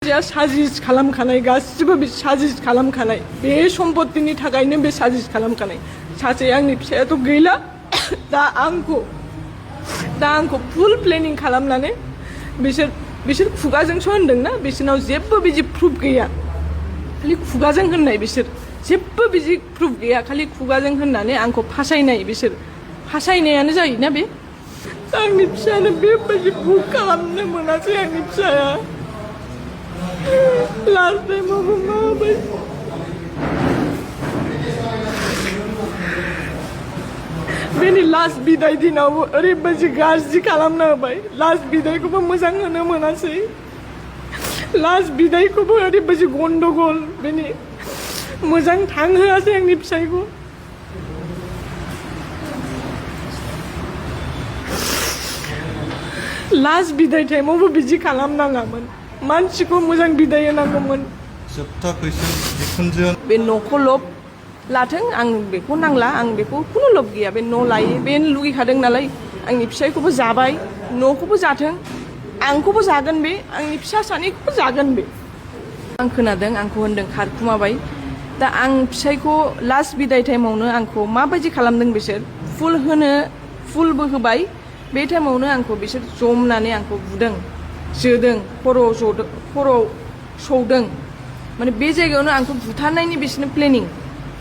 साजिश खालामखानाय गासिबो बे साजिश खालामखानाय बे सम्पत्तिनि थाखायनो बे साजिश खालामखानाय सासे आंनि फिसायाथ' गैला दा आंखौ फुल प्लेनिं खालामनानै बिसोर खुगाजोंसो होनदोंना बिसोरनाव जेबो बिदि प्रुफ गैया खालि खुगाजों होननाय बिसोर जेबो बिदि प्रुफ गैया खालि खुगाजों होननानै आंखौ फासायनाय बिसोर फासायनायानो जायोना बे आंनि फिसायानो बेबायदि भुल खालामनो मोनासै आंनि फिसाया लास्ट टाइमावबो माबाय बेनि लास्ट बिदाय दिनावबो ओरैबायदि गाज्रि खालामना होबाय लास्ट बिदायखौबो मोजां होनो मोनासै लास्ट बिदायखौबो ओरैबायदि गन्डगल बेनि मोजां थांहोआसै आंनि फिसायखौ लास्ट बिदाय टाइमावबो बिदि खालामनाङामोन मानसिखौ मोजां बिदाय होनांगौमोन जोबथा कुइसन बिखुनजो बे न'खौ लब लाथों आं बेखौ नांला आं बेखौ खुनु लब गैया बे न' लायो बे लुगैखादों नालाय आंनि फिसायखौबो जाबाय न'खौबो जाथों आंखौबो जागोन बे आंनि फिसा सानैखौबो जागोन बे आं खोनादों आंखौ होनदों खारखुमाबाय दा आं फिसायखौ लास्ट बिदाय टाइमावनो आंखौ माबायदि खालामदों बिसोर फुलबो होबाय बे टाइमावनो आंखौ बिसोर जमनानै आंखौ बुदों जोदों खर'आव सौदों माने बे जायगायावनो आंखौ बुथारनायनि बिसोरनो प्लेनिं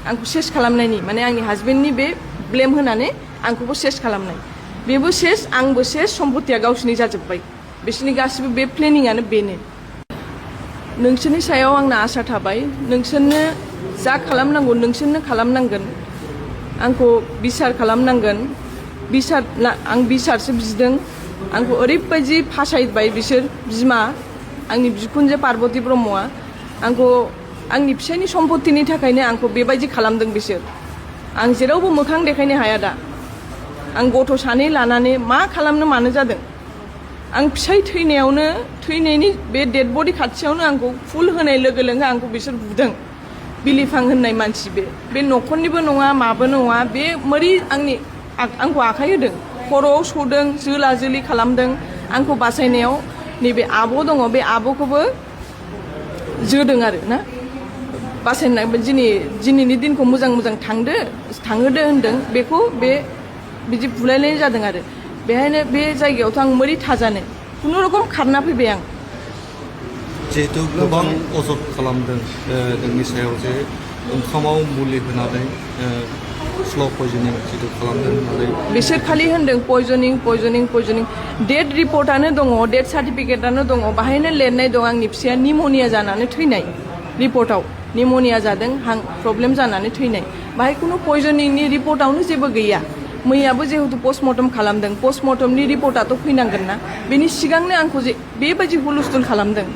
आंखौ सेस खालामनायनि माने आंनि हाजबेन्डनि बे ब्लेम होनानै आंखौबो सेस खालामनाय बेबो सेस आंबो सेस सम्पत्तिया गावसिनि जाजोब्बाय बिसोरनि गासिबो बे प्लेनिंआनो बेनो नोंसोरनि सायाव आंना आसा थाबाय नोंसोरनो जा खालामनांगौ नोंसोरनो खालामनांगोन आंखौ बिसार खालामनांगोन आं बिसारसो बिदों आंखौ ओरैबायदि फासायबाय बिसोर बिमा आंनि बिखुनजो पार्बती ब्रह्मआ आंखौ आंनि फिसायनि सम्पत्तिनि थाखायनो आंखौ बेबायदि खालामदों बिसोर आं जेरावबो मोखां देखायनो हाया दा आं गथ' सानै लानानै मा खालामनो मानो जादों आं फिसाय थैनायनि बे डेड बडि खाथियावनो आंखौ फुल होनाय लोगो लोगो आंखौ बिसोर बुदों बिलिफां होननाय मानसि बे न'खरनिबो नङा माबो नङा बे मोरै आंखौ आखाइ होदों खर'आव सौदों जोला जोलि खालामदों आंखौ बासायनायाव नैबे आब' दङ बे आब'खौबो जोदों आरो ना बासायनाय दिनैनि दिनखौ मोजां थांहोदो होनदों बेखौ बिदि बुलायनाय जादों आरो बेहायनो बे जायगायावथ' आं मोरै थाजानो खुनुरकम खारना फैबाय आं जिहेतु गोबां अजद खालामदों नोंनि सायाव जे ओंखामाव मुलि होनानै स्ल' पयजनिं जितु खालामदों होननानै बिसोर खालि होनदों पयजनिं डेट रिपर्टआनो दङ डेट सार्टिफिकेटआनो दङ बाहायनो लिरनाय दं आंनि फिसाया निम'निया जानानै थैनाय रिपर्टआव निम'निया जादों हां प्रब्लेम जानानै थैनाय बाहाय खुनु पयजनिंनि रिपर्टआवनो जेबो गैया मैयाबो जिहेतु पस्टमर्टम खालामदों पस्टमर्टमनि रिपर्टआथ' फैनांगोन ना बेनि सिगांनो आंखौ जे बेबायदि हुलुस्थुल खालामदों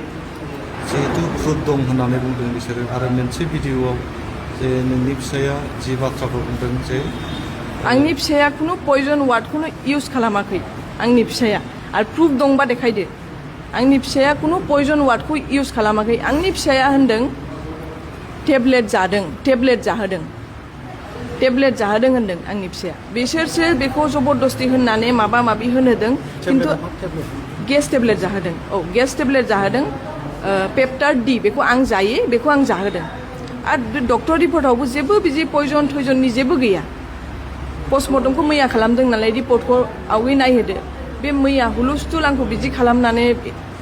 जिहेतु प्रुफ दं होननानै बुंदों बिसोरो आरो मोनसे भिडिअ'आव जे नोंनि फिसाया जि बाथ्राखौ बुंदों जे आंनि फिसाया खुनु पयजन वार्डखौनो इउज खालामाखै आंनि फिसाया आरो प्रुफ दंबा देखायदो आंनि फिसाया खुनु पयजन वार्डखौ इउज खालामाखै आंनि फिसाया होनदों टेब्लेट जाहोदों होनदों आंनि फिसाया बिसोरसो बेखौ जबरदस्ति होननानै माबा माबि होनहोदों खिन्थु गेस टेब्लेट जाहोदों पेप्टार डि बेखौ आं जायो बेखौ आं जाहोदों आरो डक्टर रिपर्टआवबो जेबो बिदि पयजन थयजननि जेबो गैया पस्टमर्टमखौ मैया खालामदों नालाय रिपर्टखौ आवगै नायहोदो बे मैया हुलुस्थुल आंखौ बिदि खालामनानै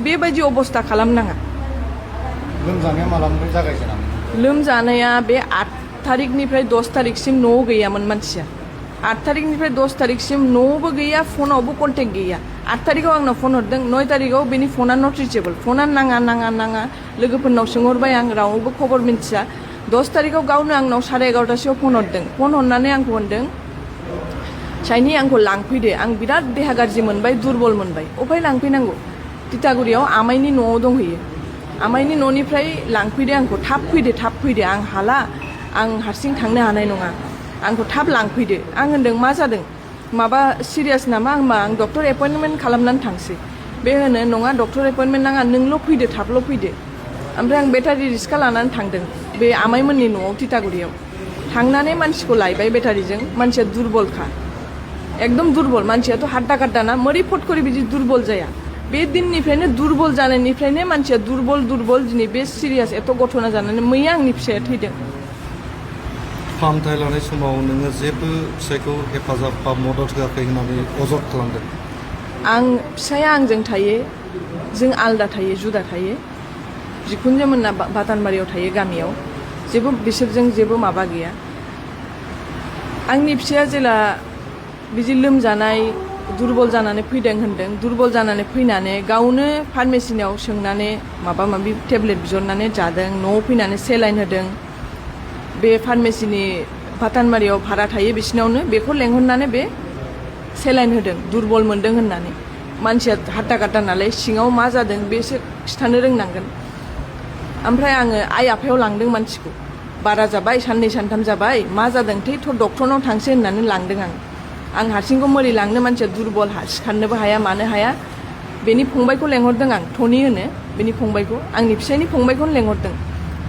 बेबायदि अबस्था खालामनाङा लोमजानाया मालानिफ्राय जागायजेनामोन लोमजानाया बे 8 थारिखनिफ्राय 10 थारिखसिम न'आव गैयामोन मानसिया 8 थारिखनिफ्राय 10 थारिखसिम न'आवबो गैया फनावबो कन्टेक्ट गैया 8 थारिखआव आंनाव फन हरदों 9 थारिखआव बेनि फना नट रिचेबल फना नाङा लोगोफोरनाव सोंहरबाय आं रावबो खबर मिन्थिया 10 थारिखआव गावनो आंनाव 11:30 फन हरदों फन हरनानै आंखौ होनदों साइनि आंखौ लांफैदो आं बिराद देहा गाज्रि मोनबाय दुरबल मोनबाय अफाय लांफैनांगौ तितागुरियाव आमाइनि न'आव दंहैयो आमाइनि न'निफ्राय लांफैदो आंखौ थाब फैदो आं हाला आं हारसिं थांनो हानाय नङा आंखौ थाब लांफैदो आं होनदों मा जादों माबा सिरियास नामा आं डक्टर एपइन्टमेन्ट खालामनानै थांसै बे होनो नङा डक्टर एपइन्टमेन्ट नाङा नोंल' फैदो थाबल' फैदो ओमफ्राय आं बेटारि रिक्सा लानानै थांदों बे आमाइमोननि न'आव तितागुरियाव थांनानै मानसिखौ लायबाय बेटारिजों मानसिया दुरबलखा एकदम दुरबल मानसियाथ' हाड्डा काड्डा ना मोरै फट करि बिदि दुरबल जाया बे दिननिफ्रायनो दुरबल जानायनिफ्रायनो मानसिया दुरबल दिनै बे सिरियास एथ' घटना जानानै मैया आंनि फिसाया थैदों। फाहामथाय लानाय समाव नोङो जेबो फिसायखौ हेफाजाब बा मदद होआखै होननानै अजद खालामदों। आं फिसाया आंजों थायो, जों आलदा थायो, जुदा थायो। बिखुनजो मोनना बातानबारियाव थायो गामियाव, जेबो बिसोरजों जेबो माबा गैया। आंनि फिसाया जेला बिदि लोमजानाय दुरबल जानानै फैदों होनदों, दुरबल जानानै फैनानै गावनो फार्मेसिनाव सोंनानै माबा माबि टेब्लेट बिहरनानै जादों, न'आव फैनानै सेलाइन होदों। बे फार्मेसिनि बातानबारियाव भारा थायो बिसिनावनो, बेखौ लेंहरनानै बे सेलाइन होदों दुरबल मोनदों होननानै। मानसिया हाट्टा काट्टा नालाय सिङाव मा जादों बेसो खिथानो रोंनांगोन। ओमफ्राय आङो आइ आफायाव लांदों मानसिखौ, बारा जाबाय साननै सानथाम जाबाय मा जादोंथाय थ' डक्टरनाव थांसै होननानै लांदों आं हारसिंखौ मोरै लांनो, मानसिया दुरबल सिखारनोबो हाया मानो हाया। बेनि फंबायखौ लेंहरदों आं, टनि होनो बेनि फंबायखौ, आंनि फिसायनि फंबायखौनो लेंहरदों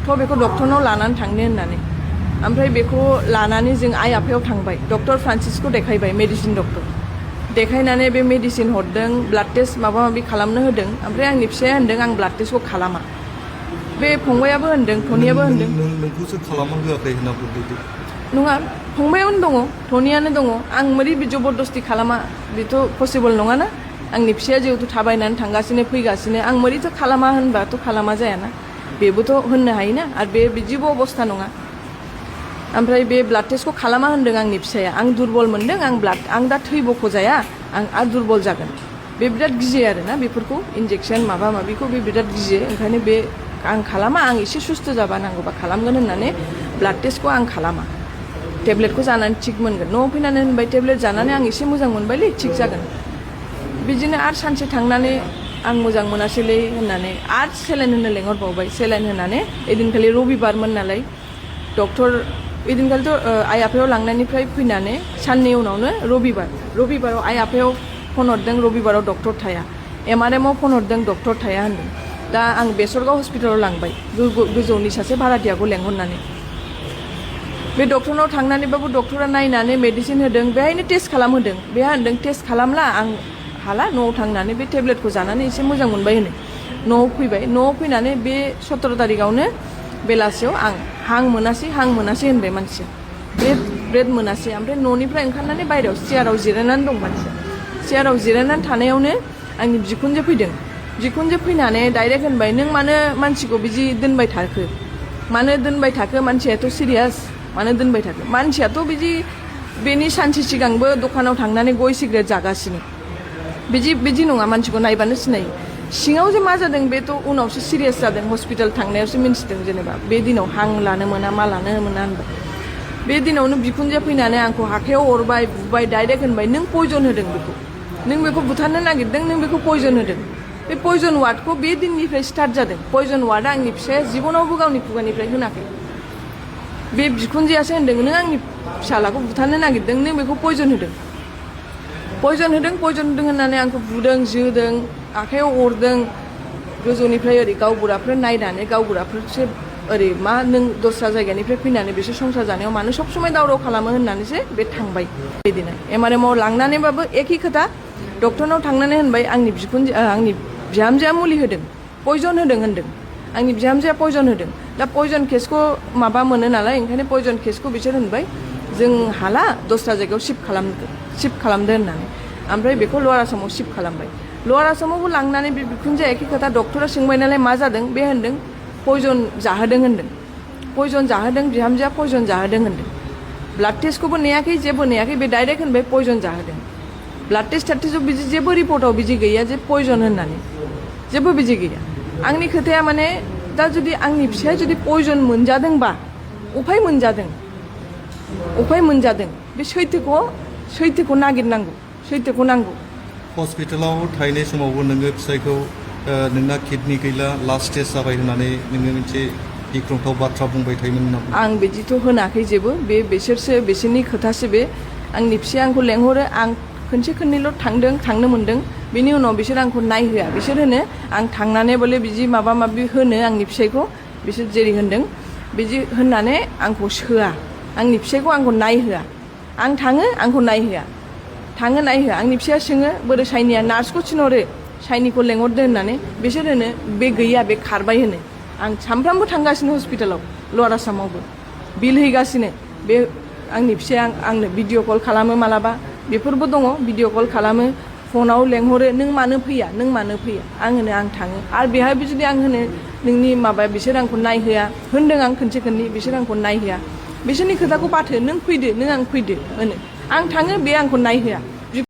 थ' बेखौ डक्टरनाव लानानै थांनो होननानै। ओमफ्राय बेखौ लानानै जों आइ आफायाव थांबाय, डक्टर फ्रान्सिसखौ देखायबाय, मेडिसिन डक्टर देखायनानै बे मेडिसिन हरदों, ब्लाड टेस्ट माबा माबि खालामनो होदों। ओमफ्राय आंनि फिसाया होनदों आं ब्लाड टेस्टखौ खालामा। बे फंबायाबो होनदों, टनियाबो होनदों नोंखौसो खालामनो होआखै होनना बुंदों। नङा, फंबायानो दङ, टनियानो दङ। आं बोरै जबरदस्ति खालामा, बेथ' पसिबल नङाना। आंनि फिसाया जिहेतु थाबायनानै थांगासिनो फैगासिनो, आं बोरैथ' खालामा होनबाथ' खालामा जायाना, बेबोथ' होननो हायोना। आरो बे बिदिबो अबस्था नङा। ओमफ्राय बे ब्लाड टेस्टखौ खालामा होनदों आंनि फिसाया। आं दुरबल मोनदों, आं दा थै बख'जाया, आं आरो दुरबल जागोन। बे बिराद गियो आरोना बेफोरखौ, इन्जेक्सन माबा माबिखौ बे बिराद गियो। ओंखायनो बे आं खालामा, आं एसे सुस्थ' जाबा नांगौबा खालामगोन होननानै ब्लाड टेस्टखौ आं खालामा। टेब्लेटखौ जानानै थिग मोनगोन, न'आव फैनानै होनबाय टेब्लेट जानानै आं एसे मोजां मोनबायलै, थिग जागोन। बिदिनो आरो सानसे थांनानै आं मोजां मोनासैलै होननानै आरो सेलाइन होनो लेंहरबावबाय। सेलाइन होनानै ओइदिनखालि रबिबारमोन नालाय, डक्टर ओइदिनखालिथ' आइ आफायाव लांनायनिफ्राय फैनानै साननै उनावनो रबिबाराव आइ आफायाव फन हरदों, रबिबाराव डक्टर थाया। MRMआव फन हरदों, डक्टर थाया होनदों। दा आं बेसरगाव हस्पिटालाव लांबाय, गोजौनि सासे भाराथियाखौ लेंहरनानै। बे डक्टरनाव थांनानैबाबो डक्टरा नायनानै मेडिसिन होदों, बेहायनो टेस्ट खालामहोदों। बेहा होनदों टेस्ट खालामला, आं हाला, न'आव थांनानै बे टेब्लेटखौ जानानै एसे मोजां मोनबाय होनो। न'आव फैबाय, न'आव फैनानै बे 17 तारिखावनो बेलासियाव आं हां मोनासै होनबाय मानसिया, ब्रेड मोनासै। ओमफ्राय न'निफ्राय ओंखारनानै बायहेरायाव चेयाराव जिरायनानै दं मानसिया। चेयाराव जिरायनानै थानायावनो आंनि बिखुनजो फैदों। बिखुनजो फैनानै डाइरेक्ट होनबाय, नों मानो मानसिखौ बिदि दोनबाय थाखो, मानो दोनबाय थाखो, मानसियाथ' सिरियास, मानो दोनबाय थाखो। मानसियाथ' बेनि सानसे सिगांबो दखानाव थांनानै गय सिगारेट जागासिनो। बिदि नङा, मानसिखौ नायबानो सिनायो। सिङाव जे मा जादों बेथ' उनावसो सिरियास जादों, हस्पिटाल थांनायावसो मिन्थिदों। जेनेबा बे दिनाव हां लानो मोना, मा लानो मोना होनबाय। बे दिनावनो बिखुनजोआ फैनानै आंखौ आखाइयाव अरबाय, बुबाय, डाइरेक्ट होनबाय नों पयजन होदों बेखौ, नों बेखौ बुथारनो नागिरदों, नों बेखौ पयजन होदों। बे पयजन वार्डखौ बे दिननिफ्राय स्टार्ट जादों। पयजन वार्डआ आंनि फिसाया जिबनावबो गावनि खुगानिफ्राय होनाखै। बे बिखुनजोआसो होनदों नों आंनि फिसालाखौ बुथारनो नागिरदों, नों बेखौ पयजन होदों होननानै आंखौ बुदों, जोदों, आखाइयाव अरदों। गोजौनिफ्राय ओरै गावबुराफोर नायनानै, गावबुराफोरसो ओरै मा नों दस्रा जायगानिफ्राय फैनानै बिसोर संसार जानायाव मानो सब समाय दावराव खालामो होननानैसो बे थांबाय। बिदिनो MRMआव लांनानैबाबो एखे खोथा, डक्टरनाव थांनानै होनबाय आंनि बिहामजोआ मुलि होदों, पयजन होदों होनदों। आंनि बिहामजोआ पयजन होदों। दा पयजन केसखौ माबा मोनो नालाय, ओंखायनो पयजन केसखौ बिसोर होनबाय जों हाला, दस्रा जायगायाव शिफ्ट खालामदो होननानै। ओमफ्राय बेखौ लवार आसामाव शिफ्ट खालामबाय। लवार आसामावबो लांनानै बे बिखुनजोआ एखे खोथा, डक्टरा सोंबाय नालाय मा जादों, बे होनदों पयजन जाहोदों होनदों। पयजन जाहोदों, बिहामजोआ पयजन जाहोदों होनदों। ब्लाड टेस्टखौबो नेयाखै, जेबो नेयाखै, बे डाइरेक्ट होनबाय पयजन जाहोदों। ब्लाड टेस्टआव बिदि जेबो रिपर्टआव बिदि गैया जे पयजन होननानै, जेबो बिदि गैया। आंनि खोथाया माने दा जुदि आंनि फिसाया जुदि पयजन मोनजादोंबा, उफाय मोनजादों, बे सैथोखौ नागिरनांगौ, सैथोखौ नांगौ। हस्पिटालाव थाहैनाय समावबो नोङो फिसायखौ नोंना किडनि गैला, लास्ट स्टेज जाबाय होननानै नोङो मोनसे गिख्रंथाव बाथ्रा बुंबाय थायोमोन नामा? आं बिदिथ' होनाखै जेबो, बिसोरनि खोथासो बे। आंनि फिसाया आंखौ लेंहरो, आं खनसे खननैल' थांनो मोन्दों। बेनि उनाव बिसोर आंखौ नायहोआ। बिसोर होनो आं थांनानै बले बिदि माबा माबि होनो आंनि फिसायखौ, बिसोर जेरै होनदों बिदि होननानै आंखौ सोआ, आंनि फिसायखौ आंखौ नायहोआ। आं थाङो, आंखौ नायहोआ, आंनि फिसाया सोङो बोरै साइनिया, नार्सखौ थिनहरो, साइनिखौ लेंहरदो होननानै बिसोर होनो बे गैया बे खारबाय होनो आं सामफ्रामबो थांगासिनो हस्पिटालाव लवार आसामावबो बिल हैगासिनो बे आंनि फिसाया आंनो भिडिअ कल खालामो मालाबा बेफोरबो दङ भिडिअ कल खालामो फनाव लेंहरो नों मानो फैया आं होनो आं थाङो आरो बेहायबो जुदि आं होनो नोंनि माबा बिसोर आंखौ नायहोआ होनदों आं खनसे खननै बिसोर आंखौ नायहोआ बिसोरनि खोथाखौ बाथो नों फैदो नों आं फैदो होनो आं थाङो बे आंखौ नायहोआ